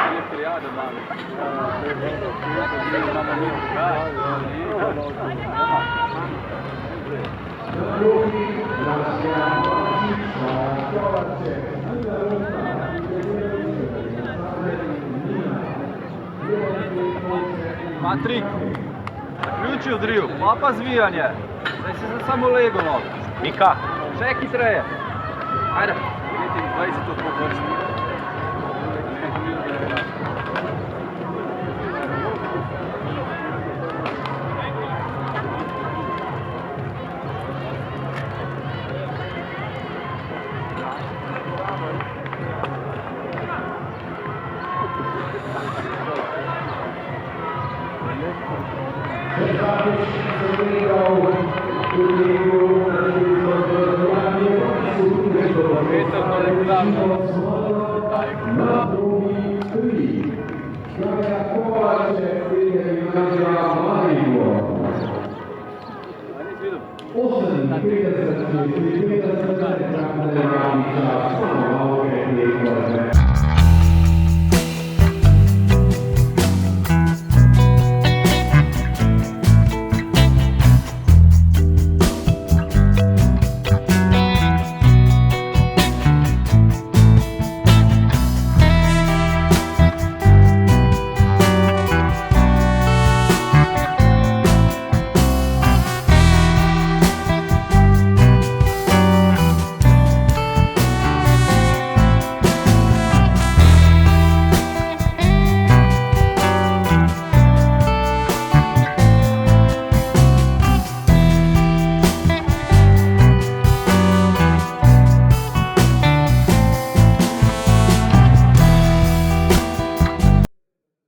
Ele é criado, mano. Matrik, zaključil driv, pa zvijanje. Zdaj si za samo lego malo. Mika. Še hitreje. Ajde. 25 po vrsti.